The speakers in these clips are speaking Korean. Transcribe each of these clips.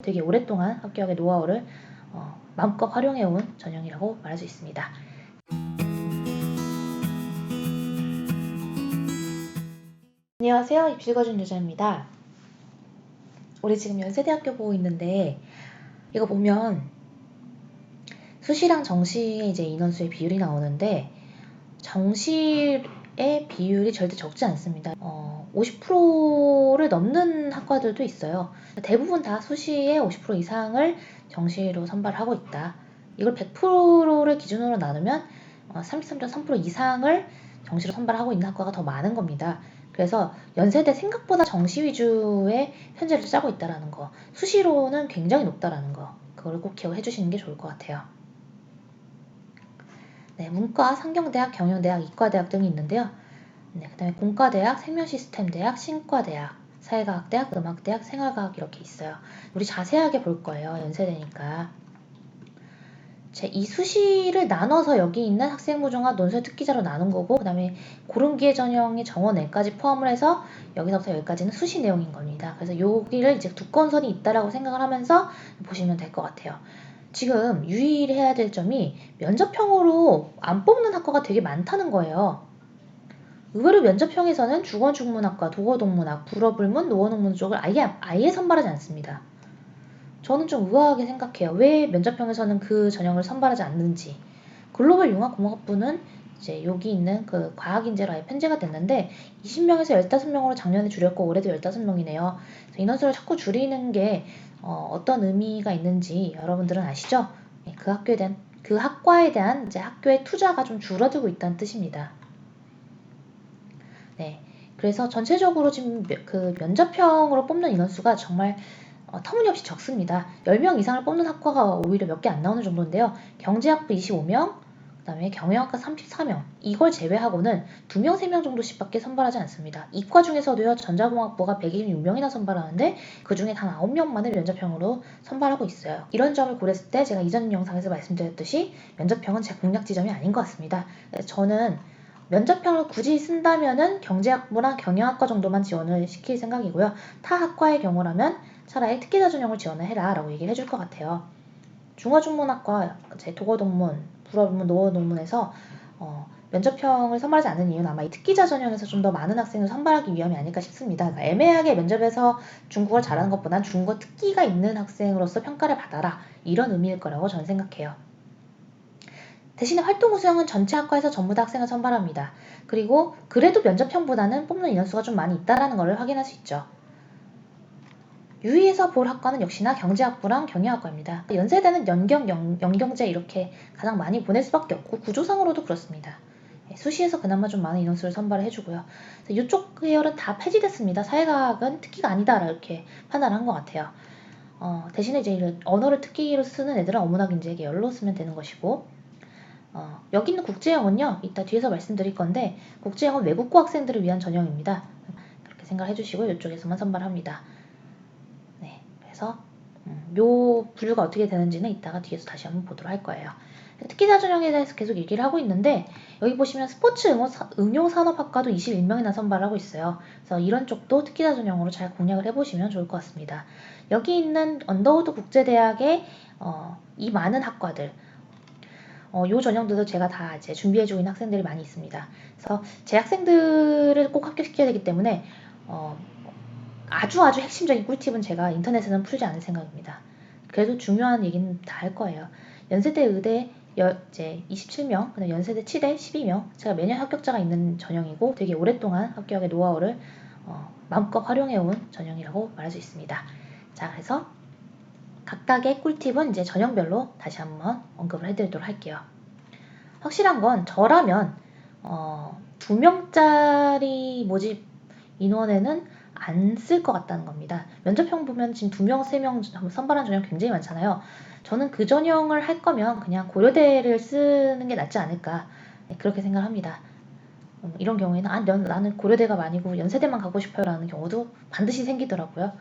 되게 오랫동안 학교학의 노하우를 마음껏 활용해온 전형이라고 말할 수 있습니다. 안녕하세요. 입시거준 유자입니다. 우리 지금 연세대학교 보고 있는데 이거 보면 수시랑 정시의 이제 인원수의 비율이 나오는데 정시의 비율이 절대 적지 않습니다. 50%를 넘는 학과들도 있어요. 대부분 다 수시의 50% 이상을 정시로 선발하고 있다. 이걸 100%를 기준으로 나누면 33.3% 이상을 정시로 선발하고 있는 학과가 더 많은 겁니다. 그래서 연세대 생각보다 정시 위주의 현재를 짜고 있다는 거, 수시로는 굉장히 높다라는 거, 그걸 꼭 기억해 주시는 게 좋을 것 같아요. 네, 문과, 상경대학, 경영대학, 이과대학 등이 있는데요. 네, 그 다음에 공과대학, 생명시스템대학, 신과대학, 사회과학대학, 음악대학, 생활과학 이렇게 있어요. 우리 자세하게 볼 거예요. 연세대니까. 이 수시를 나눠서 여기 있는 학생부종합 논술 특기자로 나눈 거고, 그 다음에 고른기회 전형의 정원에까지 포함을 해서 여기서부터 여기까지는 수시 내용인 겁니다. 그래서 여기를 이제 두꺼운 선이 있다라고 생각을 하면서 보시면 될 것 같아요. 지금 유의해야 될 점이 면접형으로 안 뽑는 학과가 되게 많다는 거예요. 의외로 면접형에서는 주거중문학과, 도어동문학, 불어불문, 노어논문 쪽을 아예 선발하지 않습니다. 저는 좀 의아하게 생각해요. 왜 면접형에서는 그 전형을 선발하지 않는지. 글로벌융합공학부는 이제 여기 있는 그 과학인재로 아예 편제가 됐는데 20명에서 15명으로 작년에 줄였고 올해도 15명이네요. 인원수를 자꾸 줄이는 게 어떤 의미가 있는지 여러분들은 아시죠? 그 학과에 대한 이제 학교의 투자가 좀 줄어들고 있다는 뜻입니다. 네, 그래서 전체적으로 지금 그 면접형으로 뽑는 인원수가 정말 터무니없이 적습니다. 10명 이상을 뽑는 학과가 오히려 몇 개 안 나오는 정도인데요. 경제학부 25명, 그 다음에 경영학과 34명, 이걸 제외하고는 2명, 3명 정도씩밖에 선발하지 않습니다. 이과 중에서도요, 전자공학부가 126명이나 선발하는데 그 중에 단 9명만을 면접형으로 선발하고 있어요. 이런 점을 고렸을 때 제가 이전 영상에서 말씀드렸듯이 면접형은 제 공략 지점이 아닌 것 같습니다. 저는 면접형을 굳이 쓴다면은 경제학부나 경영학과 정도만 지원을 시킬 생각이고요. 타 학과의 경우라면 차라리 특기자 전형을 지원을 해라 라고 얘기를 해줄 것 같아요. 중어중문학과 도어동문, 불어논문, 노어논문에서 면접형을 선발하지 않는 이유는 아마 이 특기자 전형에서 좀 더 많은 학생을 선발하기 위함이 아닐까 싶습니다. 그러니까 애매하게 면접에서 중국어를 잘하는 것보단 중국어 특기가 있는 학생으로서 평가를 받아라, 이런 의미일 거라고 저는 생각해요. 대신에 활동우수형은 전체 학과에서 전부 다 학생을 선발합니다. 그리고 그래도 면접형보다는 뽑는 인원수가 좀 많이 있다는 것을 확인할 수 있죠. 유의해서 볼 학과는 역시나 경제학부랑 경영학과입니다. 연세대는 연경제 이렇게 가장 많이 보낼 수밖에 없고 구조상으로도 그렇습니다. 수시에서 그나마 좀 많은 인원수를 선발을 해주고요. 이쪽 계열은 다 폐지됐습니다. 사회과학은 특기가 아니다 이렇게 판단을 한 것 같아요. 대신에 이제 언어를 특기로 쓰는 애들은 어문학인재 계열로 쓰면 되는 것이고, 여기 있는 국제형은요, 이따 뒤에서 말씀드릴 건데, 국제형은 외국고 학생들을 위한 전형입니다. 그렇게 생각해 주시고 이쪽에서만 선발합니다. 네, 그래서 요 분류가 어떻게 되는지는 이따가 뒤에서 다시 한번 보도록 할 거예요. 특기자 전형에 대해서 계속 얘기를 하고 있는데, 여기 보시면 스포츠 응용산업학과도 21명이나 선발하고 있어요. 그래서 이런 쪽도 특기자 전형으로 잘 공략을 해보시면 좋을 것 같습니다. 여기 있는 언더우드 국제대학의 이 많은 학과들, 요 전형들도 제가 다 이제 준비해주고 있는 학생들이 많이 있습니다. 그래서 제 학생들을 꼭 합격시켜야 되기 때문에 아주 핵심적인 꿀팁은 제가 인터넷에는 풀지 않을 생각입니다. 그래도 중요한 얘기는 다 할 거예요. 연세대 의대 이제 27명, 그다음 연세대 치대 12명, 제가 매년 합격자가 있는 전형이고 되게 오랫동안 학교학의 노하우를 마음껏 활용해온 전형이라고 말할 수 있습니다. 자, 그래서 각각의 꿀팁은 이제 전형별로 다시 한번 언급을 해드리도록 할게요. 확실한 건 저라면 2명짜리 모집 인원에는 안 쓸 것 같다는 겁니다. 면접형 보면 지금 2명, 3명 선발한 전형 굉장히 많잖아요. 저는 그 전형을 할 거면 그냥 고려대를 쓰는 게 낫지 않을까, 그렇게 생각합니다. 이런 경우에는 나는 고려대가 아니고 연세대만 가고 싶어요 라는 경우도 반드시 생기더라고요.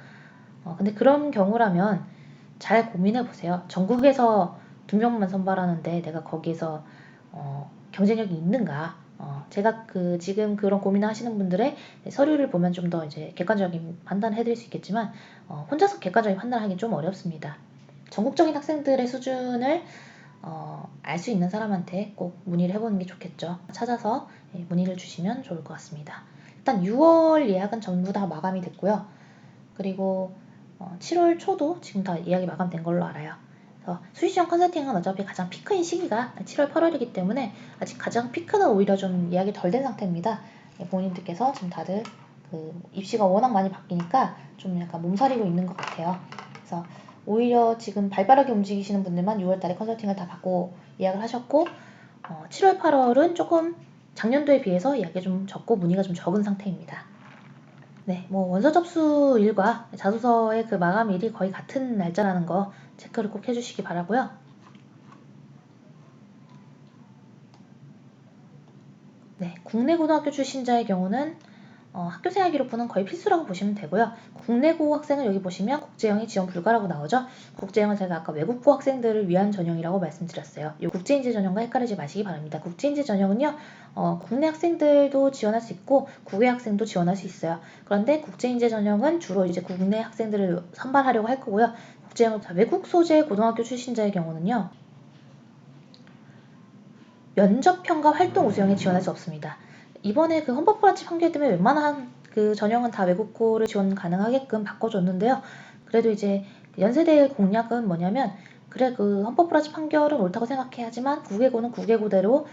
근데 그런 경우라면 잘 고민해 보세요. 전국에서 2명만 선발하는데 내가 거기에서 경쟁력이 있는가? 제가 지금 그런 고민을 하시는 분들의 서류를 보면 좀 더 이제 객관적인 판단을 해드릴 수 있겠지만, 혼자서 객관적인 판단을 하기 좀 어렵습니다. 전국적인 학생들의 수준을 알 수 있는 사람한테 꼭 문의를 해보는 게 좋겠죠. 찾아서 문의를 주시면 좋을 것 같습니다. 일단 6월 예약은 전부 다 마감이 됐고요. 그리고 7월 초도 지금 다 예약이 마감된 걸로 알아요. 그래서 수시시험 컨설팅은 어차피 가장 피크인 시기가 7월, 8월이기 때문에 아직 가장 피크는 오히려 좀 예약이 덜 된 상태입니다. 본인들께서 지금 다들 입시가 워낙 많이 바뀌니까 좀 약간 몸서리고 있는 것 같아요. 그래서 오히려 지금 발빠르게 움직이시는 분들만 6월달에 컨설팅을 다 받고 예약을 하셨고, 7월, 8월은 조금 작년도에 비해서 예약이 좀 적고 문의가 좀 적은 상태입니다. 네, 원서 접수일과 자소서의 그 마감일이 거의 같은 날짜라는 거 체크를 꼭 해주시기 바라고요. 네, 국내 고등학교 출신자의 경우는 학교생활 기록부는 거의 필수라고 보시면 되고요. 국내고 학생은 여기 보시면 국제형이 지원 불가라고 나오죠. 국제형은 제가 아까 외국고 학생들을 위한 전형이라고 말씀드렸어요. 이 국제인재 전형과 헷갈리지 마시기 바랍니다. 국제인재 전형은요, 국내 학생들도 지원할 수 있고 국외 학생도 지원할 수 있어요. 그런데 국제인재 전형은 주로 이제 국내 학생들을 선발하려고 할 거고요. 국제형은 외국 소재 고등학교 출신자의 경우는요, 면접형과 활동 우수형에 지원할 수 없습니다. 이번에 헌법불합치 판결 때문에 웬만한 전형은 다 외국고를 지원 가능하게끔 바꿔줬는데요. 그래도 이제 연세대의 공약은 뭐냐면, 그래 헌법불합치 판결은 옳다고 생각해야지만 국외고는 국외고대로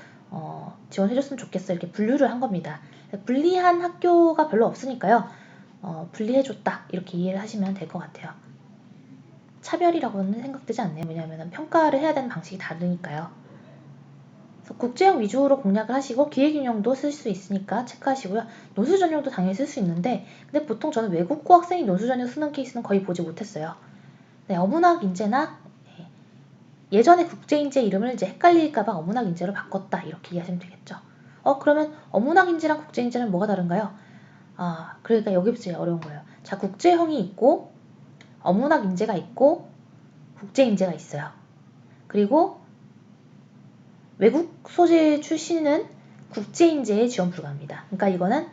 지원해줬으면 좋겠어, 이렇게 분류를 한 겁니다. 불리한 학교가 별로 없으니까요. 분리해줬다 이렇게 이해를 하시면 될 것 같아요. 차별이라고는 생각되지 않네요. 왜냐하면 평가를 해야 되는 방식이 다르니까요. 국제형 위주로 공략을 하시고 기획윤형도 쓸 수 있으니까 체크하시고요. 논술 전형도 당연히 쓸 수 있는데, 근데 보통 저는 외국고 학생이 논술 전형 쓰는 케이스는 거의 보지 못했어요. 네, 어문학 인재나 예전에 국제인재 이름을 이제 헷갈릴까봐 어문학 인재로 바꿨다 이렇게 이해하시면 되겠죠. 그러면 어문학 인재랑 국제인재는 뭐가 다른가요? 그러니까 여기부터 어려운 거예요. 자, 국제형이 있고 어문학 인재가 있고 국제인재가 있어요. 그리고 외국 소재 출신은 국제인재에 지원 불가합니다. 그러니까 이거는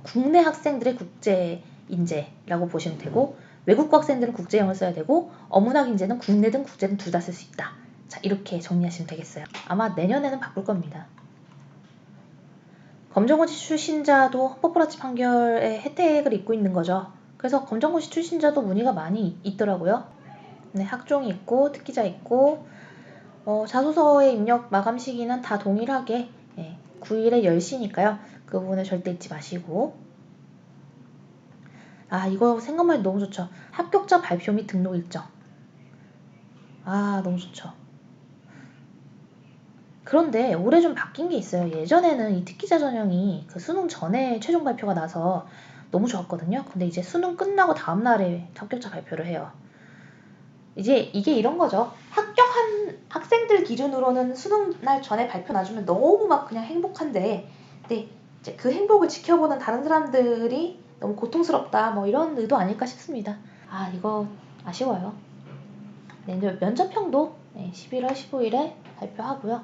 국내 학생들의 국제인재라고 보시면 되고, 외국고 학생들은 국제형을 써야 되고, 어문학 인재는 국내든 국제든 둘 다 쓸 수 있다. 자, 이렇게 정리하시면 되겠어요. 아마 내년에는 바꿀 겁니다. 검정고시 출신자도 헌법불합치 판결의 혜택을 입고 있는 거죠. 그래서 검정고시 출신자도 문의가 많이 있더라고요. 네, 학종이 있고 특기자 있고, 자소서의 입력 마감 시기는 다 동일하게 9일에 10시니까요. 그 부분을 절대 잊지 마시고. 이거 생각만 해도 너무 좋죠. 합격자 발표 및 등록 일정. 너무 좋죠. 그런데 올해 좀 바뀐 게 있어요. 예전에는 이 특기자 전형이 수능 전에 최종 발표가 나서 너무 좋았거든요. 근데 이제 수능 끝나고 다음날에 합격자 발표를 해요. 이제 이게 이런 거죠. 합격한 학생들 기준으로는 수능 날 전에 발표 나주면 너무 막 그냥 행복한데, 근데 이제 그 행복을 지켜보는 다른 사람들이 너무 고통스럽다, 뭐 이런 의도 아닐까 싶습니다. 이거 아쉬워요. 네, 이제 면접형도 11월 15일에 발표하고요.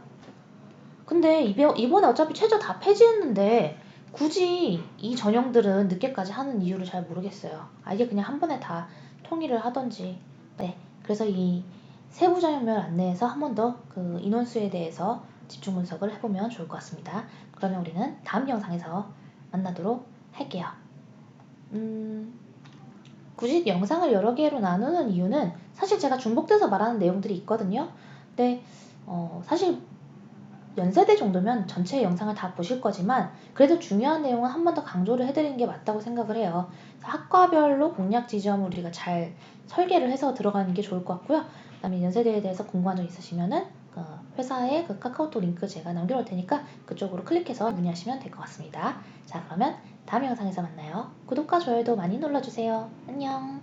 근데 이번에 어차피 최저 다 폐지했는데 굳이 이 전형들은 늦게까지 하는 이유를 잘 모르겠어요. 이게 그냥 한 번에 다 통일을 하던지. 네, 그래서 이 세부 전형별 안내에서 한 번 더 인원수에 대해서 집중 분석을 해보면 좋을 것 같습니다. 그러면 우리는 다음 영상에서 만나도록 할게요. 굳이 영상을 여러 개로 나누는 이유는 사실 제가 중복돼서 말하는 내용들이 있거든요. 근데 사실 연세대 정도면 전체 영상을 다 보실 거지만 그래도 중요한 내용은 한 번 더 강조를 해드리는 게 맞다고 생각을 해요. 학과별로 공략 지점을 우리가 잘 설계를 해서 들어가는 게 좋을 것 같고요. 그다음에 연세대에 대해서 궁금한 점 있으시면은 회사의 카카오톡 링크 제가 남겨놓을 테니까 그쪽으로 클릭해서 문의하시면 될 것 같습니다. 자, 그러면 다음 영상에서 만나요. 구독과 좋아요도 많이 눌러주세요. 안녕.